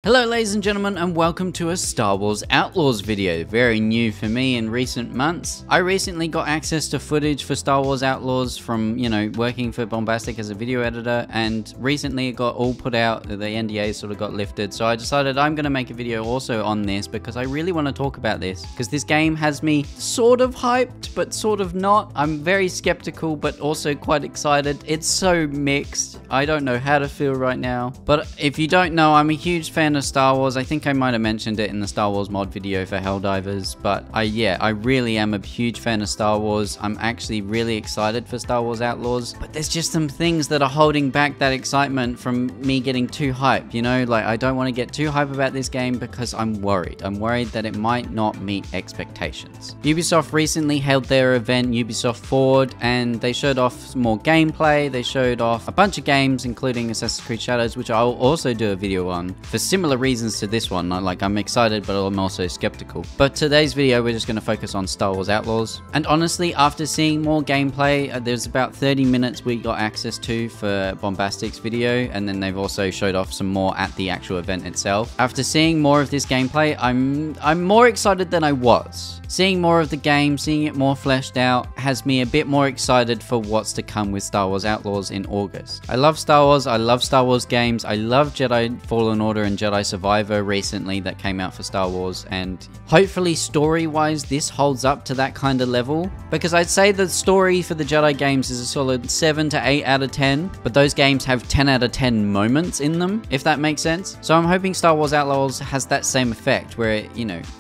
Hello ladies and gentlemen, and welcome to a Star Wars Outlaws video. Very new for me in recent months. I recently got access to footage for Star Wars Outlaws from, working for Bombastic as a video editor, and recently it got all put out, the NDA sort of got lifted, so I decided I'm going to make a video also on this because I really want to talk about this, because this game has me sort of hyped, but sort of not. I'm very skeptical, but also quite excited. It's so mixed. I don't know how to feel right now, but if you don't know, I'm a huge fan of Star Wars. I think I might have mentioned it in the Star Wars mod video for Helldivers, but I really am a huge fan of Star Wars. I'm actually really excited for Star Wars Outlaws, but there's just some things that are holding back that excitement from me getting too hyped, like I don't want to get too hype about this game because I'm worried. I'm worried that it might not meet expectations. Ubisoft recently held their event, Ubisoft Forward, and they showed off more gameplay. They showed off a bunch of games, including Assassin's Creed Shadows, which I'll also do a video on for similar reasons to this one. I'm excited, but I'm also skeptical. But today's video, we're just going to focus on Star Wars Outlaws. And honestly, after seeing more gameplay, there's about 30 minutes we got access to for Bombastic's video, and then they've also showed off some more at the actual event itself. After seeing more of this gameplay, I'm more excited than I was. Seeing more of the game, seeing it more fleshed out, has me a bit more excited for what's to come with Star Wars Outlaws in August. I love Star Wars, I love Star Wars games, I love Jedi Fallen Order and Jedi Survivor recently that came out for Star Wars, and hopefully story-wise this holds up to that kind of level, because I'd say the story for the Jedi games is a solid 7 to 8 out of 10, but those games have 10 out of 10 moments in them, if that makes sense. So I'm hoping Star Wars Outlaws has that same effect, where it,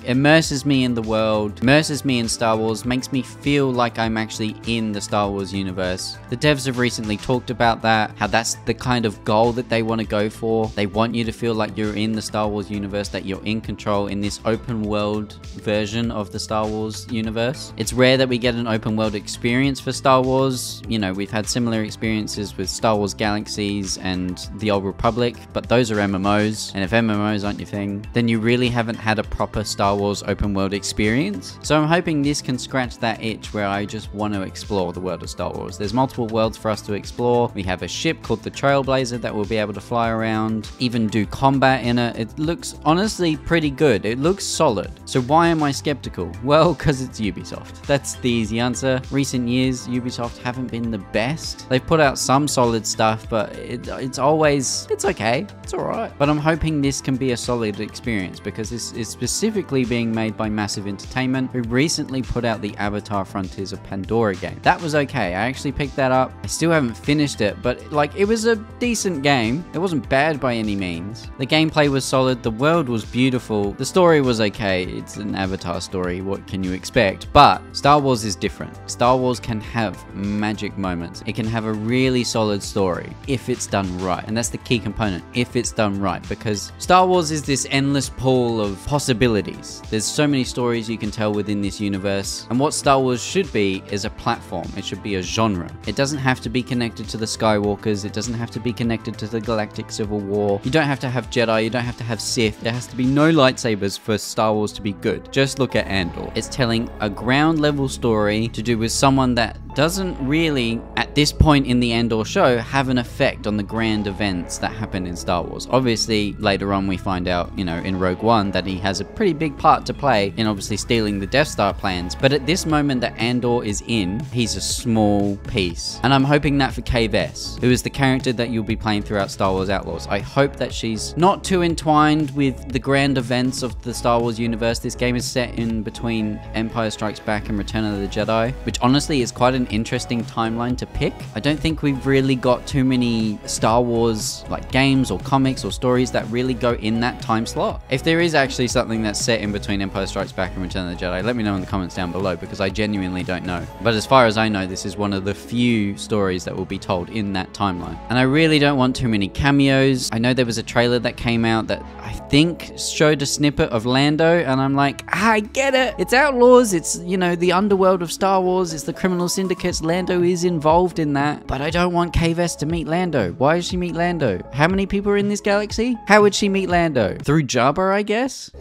immerses me in the world, immerses me in Star Wars, makes me feel like I'm actually in the Star Wars universe. The devs have recently talked about that, how that's the kind of goal that they want to go for. They want you to feel like you're in the Star Wars universe, that you're in control in this open world version of the Star Wars universe. It's rare that we get an open world experience for Star Wars. We've had similar experiences with Star Wars Galaxies and the Old Republic, but those are MMOs, and if MMOs aren't your thing, then you really haven't had a proper Star Wars open world experience. So I'm hoping this can scratch that itch where I just want to explore the world of Star Wars. There's multiple worlds for us to explore. We have a ship called the Trailblazer that will be able to fly around, even do combat in it. It looks honestly pretty good. It looks solid. So why am I skeptical? Well, because it's Ubisoft. That's the easy answer. Recent years, Ubisoft haven't been the best. They've put out some solid stuff, but it's okay. It's alright. But I'm hoping this can be a solid experience, because this is specifically being made by Massive Entertainment, who recently put out the Avatar Frontiers of Pandora game. That was okay. I actually picked that up. I still haven't finished it, but it was a decent game. It wasn't bad by any means. The gameplay was solid. The world was beautiful. The story was okay. It's an Avatar story. What can you expect? But Star Wars is different. Star Wars can have magic moments. It can have a really solid story if it's done right. And that's the key component, if it's done right, because Star Wars is this endless pool of possibilities. There's so many stories you can tell within this universe, and what Star Wars should be is a platform. It should be a genre. It doesn't have to be connected to the Skywalkers. It doesn't have to be connected to the Galactic Civil War. You don't have to have Jedi. You don't have to have Sith. There has to be no lightsabers for Star Wars to be good. Just look at Andor. It's telling a ground level story to do with someone that doesn't really, at this point in the Andor show, have an effect on the grand events that happen in Star Wars. Obviously, later on we find out, in Rogue One, that he has a pretty big part to play in obviously stealing the Death Star plans, but at this moment that Andor is in, he's a small piece. And I'm hoping that for Kay Vess, who is the character that you'll be playing throughout Star Wars Outlaws. I hope that she's not too entwined with the grand events of the Star Wars universe. This game is set in between Empire Strikes Back and Return of the Jedi, which honestly is quite an interesting timeline to pick. I don't think we've really got too many Star Wars games or comics or stories that really go in that time slot. If there is actually something that's set in between Empire Strikes Back and Return of the Jedi, let me know in the comments down below, because I genuinely don't know. But as far as I know, this is one of the few stories that will be told in that timeline. And I really don't want too many cameos. I know there was a trailer that came out that I think showed a snippet of Lando, and I'm like, I get it. It's Outlaws. It's, the underworld of Star Wars. It's the criminal syndicates. Lando is involved in that. But I don't want Kay Vess to meet Lando. Why does she meet Lando? How many people are in this galaxy? How would she meet Lando? Through Jabba, I guess?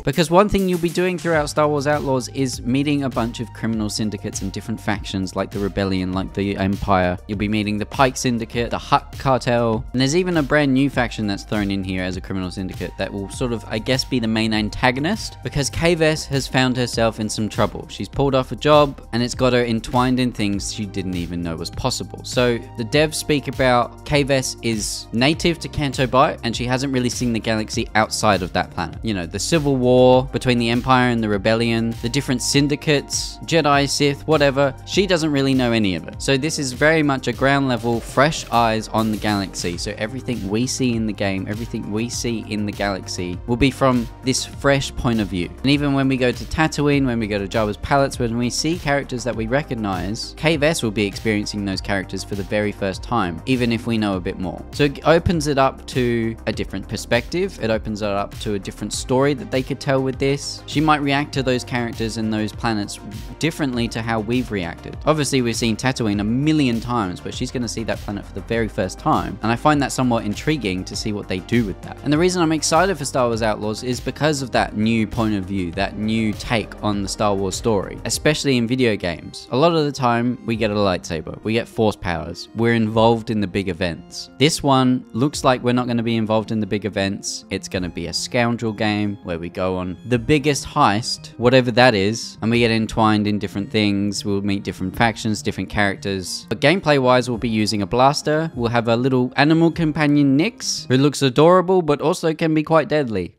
Because one thing you'll be doing throughout Star Wars Outlaws is meeting a bunch of criminal syndicates and different factions like the Rebellion, like the Empire. You'll be meeting the Pike Syndicate, the Hutt Cartel, and there's even a brand new faction that's thrown in here as a criminal syndicate that will sort of, I guess, be the main antagonist, because Kves has found herself in some trouble. She's pulled off a job and it's got her entwined in things she didn't even know was possible. So the devs speak about Kves is native to Canto Bight and she hasn't really seen the galaxy outside of that planet. You know, the civil war between the Empire and the Rebellion, the different syndicates, Jedi, Sith, whatever, she doesn't really know any of it. So this is very much a ground level, fresh eyes on the galaxy. So everything we see in the game, everything we see in the galaxy will be from this fresh point of view. And even when we go to Tatooine, when we go to Jabba's palace, when we see characters that we recognize, Kves will be experiencing those characters for the very first time, even if we know a bit more. So it opens it up to a different perspective. It opens it up to a different story that they could tell with this. She might react to those characters and those planets differently to how we've reacted. Obviously, we've seen Tatooine a million times, but she's going to see that planet for the very first time. And I find that somewhat intriguing to see what they do with that. And the reason I'm excited for Star Wars Outlaws is because of that new point of view, that new take on the Star Wars story, especially in video games. A lot of the time, we get a lightsaber, we get force powers, we're involved in the big events. This one looks like we're not going to be involved in the big events. It's going to be a scoundrel game where we go on the biggest heist, whatever that is, and we get entwined in different things. We'll meet different factions, different characters. But gameplay wise, we'll be using a blaster. We'll have a little animal companion, Nix, who looks adorable but also can be quite deadly.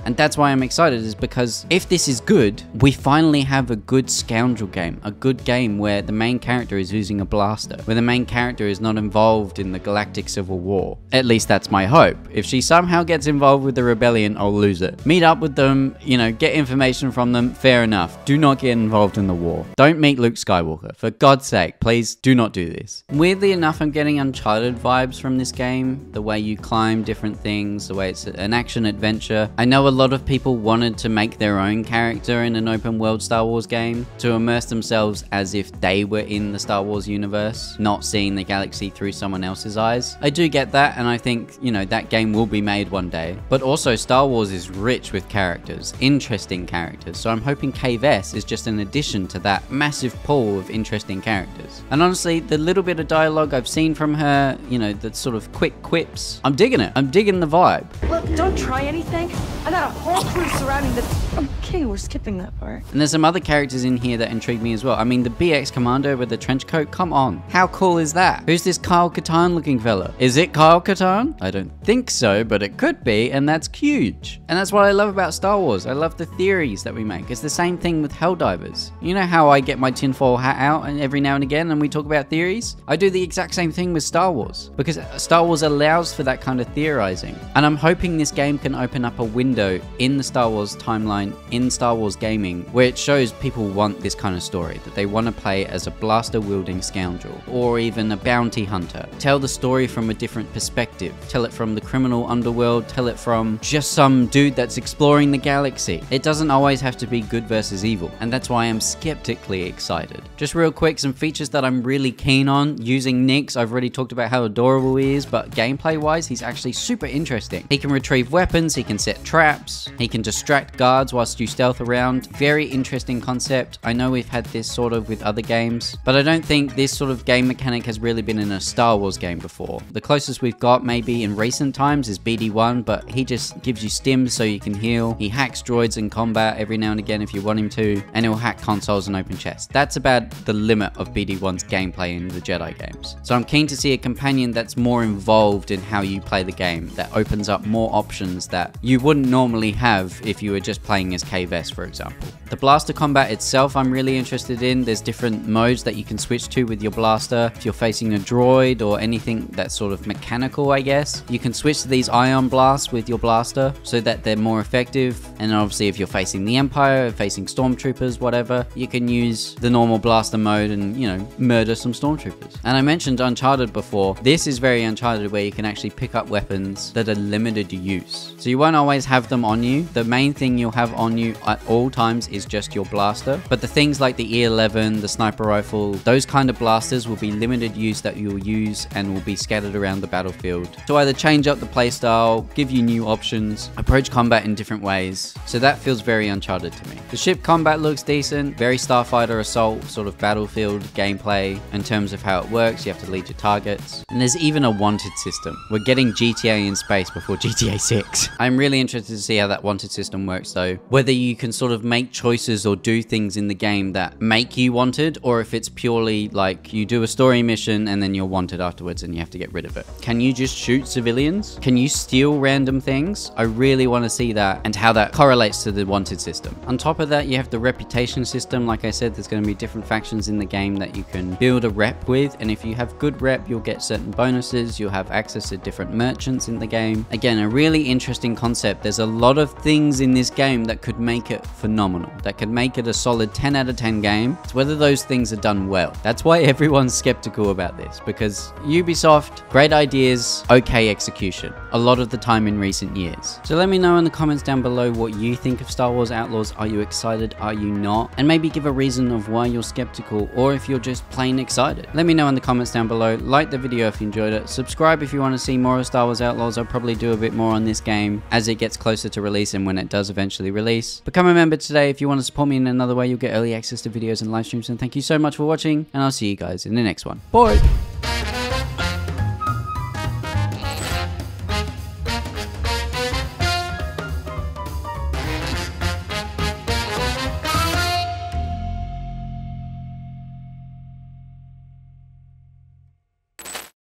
And that's why I'm excited, is because if this is good, we finally have a good scoundrel game, a good game where the main character is using a blaster, where the main character is not involved in the galactic civil war. At least that's my hope. If she somehow gets involved with the Rebellion, I'll lose it. Meet up with them, you know, get information from them, fair enough. Do not get involved in the war. Don't meet Luke Skywalker. For God's sake, please do not do this. Weirdly enough, I'm getting Uncharted vibes from this game. The way you climb different things, the way it's an action adventure. I know a lot of people wanted to make their own character in an open world Star Wars game to immerse themselves as if they were in the Star Wars universe, not seeing the galaxy through someone else's eyes. I do get that, and I think, you know, that game will be made one day. But also Star Wars is rich with characters, interesting characters, so I'm hoping Kves is just an addition to that massive pool of interesting characters. And honestly, the little bit of dialogue I've seen from her, you know, the sort of quick quips, I'm digging it. I'm digging the vibe. Look, don't try anything. I got a whole crew surrounding the... Okay, we're skipping that part. And there's some other characters in here that intrigue me as well. I mean, the BX Commando with the trench coat, come on. How cool is that? Who's this Kyle Katarn looking fella? Is it Kyle Katarn? I don't think so, but it could be, and that's huge. And that's what I love about Star Wars. I love the theories that we make. It's the same thing with Helldivers. You know how I get my tinfoil hat out and every now and again and we talk about theories? I do the exact same thing with Star Wars, because Star Wars allows for that kind of theorizing. And I'm hoping this game can open up a window in the Star Wars timeline, in Star Wars gaming, where it shows people want this kind of story, that they want to play as a blaster wielding scoundrel or even a bounty hunter. Tell the story from a different perspective. Tell it from the criminal underworld, tell it from just some dude that's exploring the galaxy. It doesn't always have to be good versus evil, and that's why I'm skeptically excited. Just real quick, some features that I'm really keen on using Nix. I've already talked about how adorable he is, but gameplay wise, he's actually super interesting. He can retrieve weapons, he can set traps, he can distract guards whilst you stealth around. Very interesting concept. I know we've had this sort of with other games, but I don't think this sort of game mechanic has really been in a Star Wars game before. The closest we've got maybe in recent times is BD1, but he just gives you stims so you can heal. He hacks droids in combat every now and again if you want him to, and he'll hack consoles and open chests. That's about the limit of BD1's gameplay in the Jedi games. So I'm keen to see a companion that's more involved in how you play the game, that opens up more options that you wouldn't normally have if you were just playing as Kves, for example. The blaster combat itself I'm really interested in. There's different modes that you can switch to with your blaster. If you're facing a droid or anything that's sort of mechanical, I guess, you can switch to these ion blasts with your blaster so that they're more effective. And obviously if you're facing the Empire, facing stormtroopers, whatever, you can use the normal blaster mode and, you know, murder some stormtroopers. And I mentioned Uncharted before. This is very Uncharted, where you can actually pick up weapons that are limited to use. So you won't always have them on you. The main thing you'll have on you at all times is just your blaster, but the things like the E11, the sniper rifle, those kind of blasters will be limited use that you'll use and will be scattered around the battlefield to either change up the playstyle, give you new options, approach combat in different ways. So that feels very Uncharted to me. The ship combat looks decent, very Starfighter Assault sort of battlefield gameplay in terms of how it works. You have to lead your targets, and there's even a wanted system. We're getting GTA in space before GTA 6. I'm really interested to see how that wanted system works though, whether you can sort of make choices or do things in the game that make you wanted, or if it's purely like you do a story mission and then you're wanted afterwards and you have to get rid of it. Can you just shoot civilians? Can you steal random things? I really want to see that and how that correlates to the wanted system. On top of that, you have the reputation system. Like I said, there's going to be different factions in the game that you can build a rep with, and if you have good rep, you'll get certain bonuses. You'll have access to different merchants in the game. Again, a really interesting concept. There's a lot of things in this game that could make it phenomenal, that could make it a solid 10 out of 10 game. It's whether those things are done well. That's why everyone's skeptical about this, because Ubisoft, great ideas, okay execution a lot of the time in recent years. So let me know in the comments down below what you think of Star Wars Outlaws. Are you excited? Are you not? And maybe give a reason of why you're skeptical, or if you're just plain excited. Let me know in the comments down below. Like the video if you enjoyed it. Subscribe if you want to see more of Star Wars Outlaws. I'll probably do a bit more on this game as it gets closer to release and when it does eventually release. Become a member today if you want to support me in another way. You'll get early access to videos and live streams. And thank you so much for watching, and I'll see you guys in the next one. Bye!